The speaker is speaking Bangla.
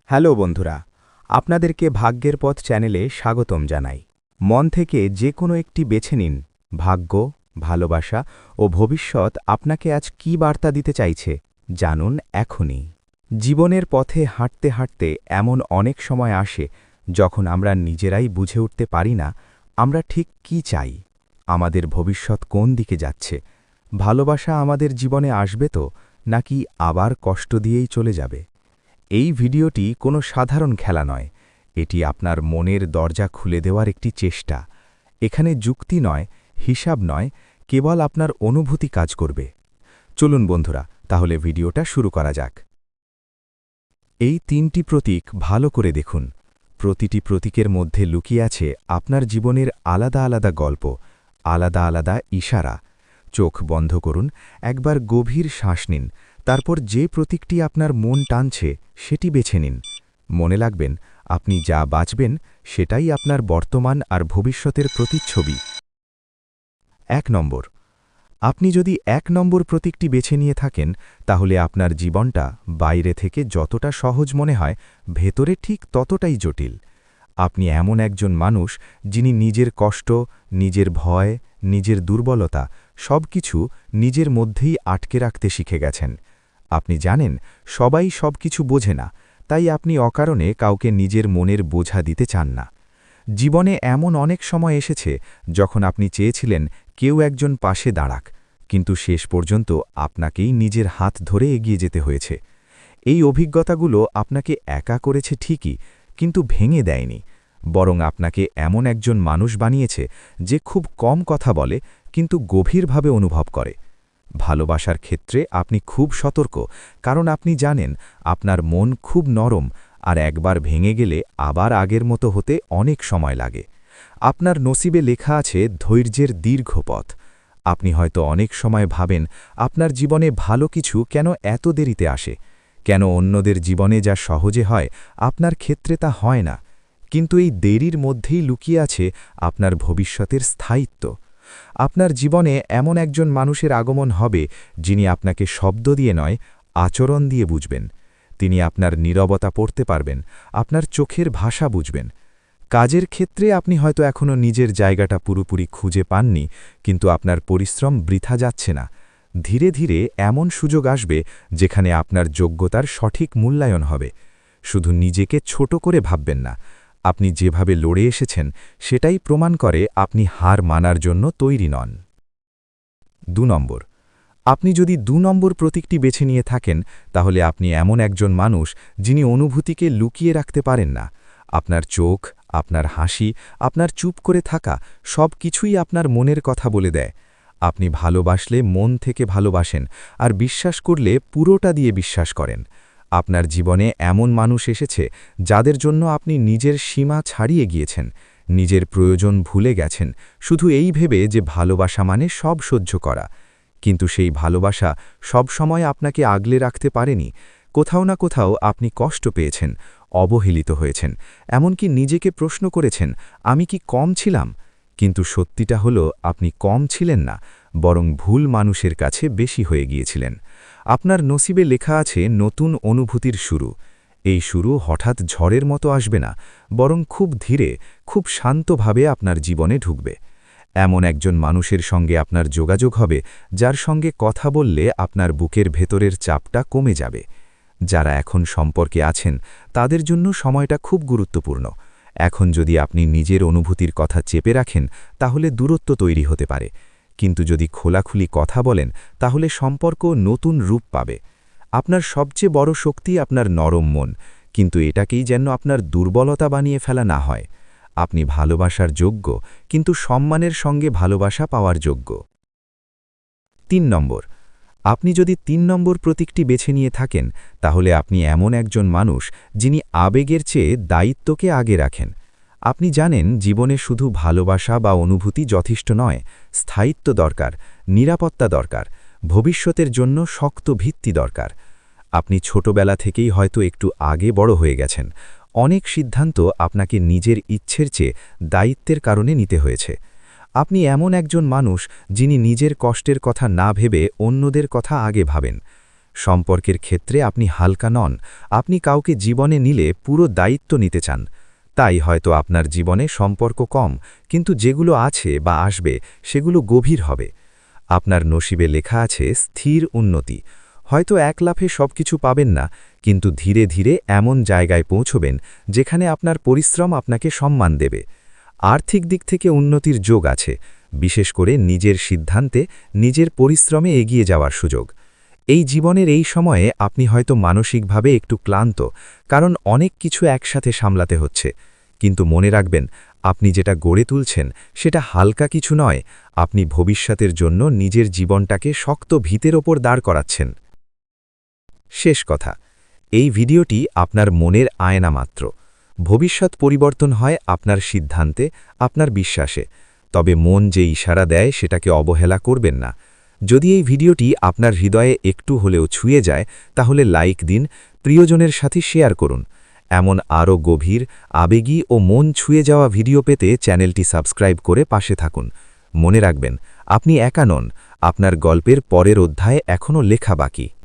হ্যালো বন্ধুরা, আপনাদেরকে ভাগ্যের পথ চ্যানেলে স্বাগতম জানাই। মন থেকে যে কোনো একটি বেছে নিন। ভাগ্য, ভালোবাসা ও ভবিষ্যৎ আপনাকে আজ কী বার্তা দিতে চাইছে জানুন এখনই। জীবনের পথে হাঁটতে হাঁটতে এমন অনেক সময় আসে যখন আমরা নিজেরাই বুঝে উঠতে পারি না আমরা ঠিক কী চাই, আমাদের ভবিষ্যৎ কোন দিকে যাচ্ছে। ভালোবাসা আমাদের জীবনে আসবে তো, নাকি আবার কষ্ট দিয়েই চলে যাবে? এই ভিডিওটি কোনো সাধারণ খেলা নয়, এটি আপনার মনের দরজা খুলে দেওয়ার একটি চেষ্টা। এখানে যুক্তি নয়, হিসাব নয়, কেবল আপনার অনুভূতি কাজ করবে। চলুন বন্ধুরা, তাহলে ভিডিওটা শুরু করা যাক। এই তিনটি প্রতীক ভালো করে দেখুন। প্রতিটি প্রতীকের মধ্যে লুকিয়ে আছে আপনার জীবনের আলাদা আলাদা গল্প, আলাদা আলাদা ইশারা। চোখ বন্ধ করুন, একবার গভীর শ্বাস নিন, তারপর যে প্রতীকটি আপনার মন টানছে সেটি বেছে নিন। মনে রাখবেন, আপনি যা বাঁচবেন সেটাই আপনার বর্তমান আর ভবিষ্যতের প্রতিচ্ছবি। ১ নম্বর। আপনি যদি ১ নম্বর প্রতীকটি বেছে নিয়ে থাকেন, তাহলে আপনার জীবনটা বাইরে থেকে যতটা সহজ মনে হয়, ভেতরে ঠিক ততটাই জটিল। আপনি এমন একজন মানুষ যিনি নিজের কষ্ট, নিজের ভয়, নিজের দুর্বলতা সবকিছু নিজের মধ্যেই আটকে রাখতে শিখে গেছেন। আপনি জানেন সবাই সবকিছু বোঝে না, তাই আপনি অকারণে কাউকে নিজের মনের বোঝা দিতে চান না। জীবনে এমন অনেক সময় এসেছে যখন আপনি চেয়েছিলেন কেউ একজন পাশে দাঁড়াক, কিন্তু শেষ পর্যন্ত আপনাকেই নিজের হাত ধরে এগিয়ে যেতে হয়েছে। এই অভিজ্ঞতাগুলো আপনাকে একা করেছে ঠিকই, কিন্তু ভেঙে দেয়নি, বরং আপনাকে এমন একজন মানুষ বানিয়েছে যে খুব কম কথা বলে কিন্তু গভীরভাবে অনুভব করে। ভালোবাসার ক্ষেত্রে আপনি খুব সতর্ক, কারণ আপনি জানেন আপনার মন খুব নরম, আর একবার ভেঙে গেলে আবার আগের মতো হতে অনেক সময় লাগে। আপনার নসিবে লেখা আছে ধৈর্যের দীর্ঘ পথ। আপনি হয়তো অনেক সময় ভাবেন আপনার জীবনে ভালো কিছু কেন এত দেরিতে আসে, কেন অন্যদের জীবনে যা সহজে হয় আপনার ক্ষেত্রে তা হয় না। কিন্তু এই দেরির মধ্যেই লুকিয়ে আছে আপনার ভবিষ্যতের স্থায়িত্ব। আপনার জীবনে এমন একজন মানুষের আগমন হবে যিনি আপনাকে শব্দ দিয়ে নয়, আচরণ দিয়ে বুঝবেন। তিনি আপনার নীরবতা পড়তে পারবেন, আপনার চোখের ভাষা বুঝবেন। কাজের ক্ষেত্রে আপনি হয়তো এখনও নিজের জায়গাটা পুরোপুরি খুঁজে পাননি, কিন্তু আপনার পরিশ্রম বৃথা যাচ্ছে না। ধীরে ধীরে এমন সুযোগ আসবে যেখানে আপনার যোগ্যতার সঠিক মূল্যায়ন হবে। শুধু নিজেকে ছোট করে ভাববেন না, আপনি যেভাবে লড়ে এসেছেন সেটাই প্রমাণ করে আপনি হার মানার জন্য তৈরি নন। ২ নম্বর। আপনি যদি ২ নম্বর প্রতীকটি বেছে নিয়ে থাকেন, তাহলে আপনি এমন একজন মানুষ যিনি অনুভূতিকে লুকিয়ে রাখতে পারেন না। আপনার চোখ, আপনার হাসি, আপনার চুপ করে থাকা সব কিছুই আপনার মনের কথা বলে দেয়। আপনি ভালোবাসলে মন থেকে ভালোবাসেন, আর বিশ্বাস করলে পুরোটা দিয়ে বিশ্বাস করেন। আপনার জীবনে এমন মানুষ এসেছে যাদের জন্য আপনি নিজের সীমা ছাড়িয়ে গিয়েছেন, নিজের প্রয়োজন ভুলে গেছেন, শুধু এই ভেবে যে ভালোবাসা মানে সব সহ্য করা। কিন্তু সেই ভালোবাসা সব সময় আপনাকে আগলে রাখতে পারেনি। কোথাও না কোথাও আপনি কষ্ট পেয়েছেন, অবহেলিত হয়েছেন, এমনকি নিজেকে প্রশ্ন করেছেন, আমি কি কম ছিলাম? কিন্তু সত্যিটা হলো আপনি কম ছিলেন না, বরং ভুল মানুষের কাছে বেশি হয়ে গিয়েছিলেন। আপনার নসিবে লেখা আছে নতুন অনুভূতির শুরু। এই শুরু হঠাৎ ঝড়ের মতো আসবে না, বরং খুব ধীরে, খুব শান্তভাবে আপনার জীবনে ঢুকবে। এমন একজন মানুষের সঙ্গে আপনার যোগাযোগ হবে যার সঙ্গে কথা বললে আপনার বুকের ভেতরের চাপটা কমে যাবে। যারা এখন সম্পর্কে আছেন তাদের জন্য সময়টা খুব গুরুত্বপূর্ণ। এখন যদি আপনি নিজের অনুভূতির কথা চেপে রাখেন তাহলে দূরত্ব তৈরি হতে পারে, কিন্তু যদি খোলাখুলি কথা বলেন তাহলে সম্পর্ক নতুন রূপ পাবে। আপনার সবচেয়ে বড় শক্তি আপনার নরম মন, কিন্তু এটাকেই যেন আপনার দুর্বলতা বানিয়ে ফেলা না হয়। আপনি ভালোবাসার যোগ্য, কিন্তু সম্মানের সঙ্গে ভালোবাসা পাওয়ার যোগ্য। ৩ নম্বর। আপনি যদি ৩ নম্বর প্রতীকটি বেছে নিয়ে থাকেন, তাহলে আপনি এমন একজন মানুষ যিনি আবেগের চেয়ে দায়িত্বকে আগে রাখেন। আপনি জানেন জীবনে শুধু ভালোবাসা বা অনুভূতি যথেষ্ট নয়, স্থায়িত্ব দরকার, নিরাপত্তা দরকার, ভবিষ্যতের জন্য শক্ত ভিত্তি দরকার। আপনি ছোটবেলা থেকেই হয়তো একটু আগে বড় হয়ে গেছেন। অনেক সিদ্ধান্ত আপনাকে নিজের ইচ্ছের চেয়ে দায়িত্বের কারণে নিতে হয়েছে। আপনি এমন একজন মানুষ যিনি নিজের কষ্টের কথা না ভেবে অন্যদের কথা আগে ভাবেন। সম্পর্কের ক্ষেত্রে আপনি হালকা নন, আপনি কাউকে জীবনে নিলে পুরো দায়িত্ব নিতে চান। তাই হয়তো আপনার জীবনে সম্পর্ক কম, কিন্তু যেগুলো আছে বা আসবে সেগুলো গভীর হবে। আপনার নসিবে লেখা আছে স্থির উন্নতি। হয়তো এক লাফে সবকিছু পাবেন না, কিন্তু ধীরে ধীরে এমন জায়গায় পৌঁছবেন যেখানে আপনার পরিশ্রম আপনাকে সম্মান দেবে। আর্থিক দিক থেকে উন্নতির যোগ আছে, বিশেষ করে নিজের সিদ্ধান্তে, নিজের পরিশ্রমে এগিয়ে যাওয়ার সুযোগ। এই জীবনের এই সময়ে আপনি হয়তো মানসিকভাবে একটু ক্লান্ত, কারণ অনেক কিছু একসাথে সামলাতে হচ্ছে। কিন্তু মনে রাখবেন, আপনি যেটা গড়ে তুলছেন সেটা হালকা কিছু নয়, আপনি ভবিষ্যতের জন্য নিজের জীবনটাকে শক্ত ভিতের ওপর দাঁড় করাচ্ছেন। শেষ কথা, এই ভিডিওটি আপনার মনের আয়না মাত্র। ভবিষ্যৎ পরিবর্তন হয় আপনার সিদ্ধান্তে, আপনার বিশ্বাসে। তবে মন যে ইশারা দেয় সেটাকে অবহেলা করবেন না। যদি এই ভিডিওটি আপনার হৃদয়ে একটু হলেও ছুঁয়ে যায়, তাহলে লাইক দিন, প্রিয়জনের সাথে শেয়ার করুন। এমন আরও গভীর, আবেগী ও মন ছুঁয়ে যাওয়া ভিডিও পেতে চ্যানেলটি সাবস্ক্রাইব করে পাশে থাকুন। মনে রাখবেন, আপনি একা নন, আপনার গল্পের পরের অধ্যায় এখনও লেখা বাকি।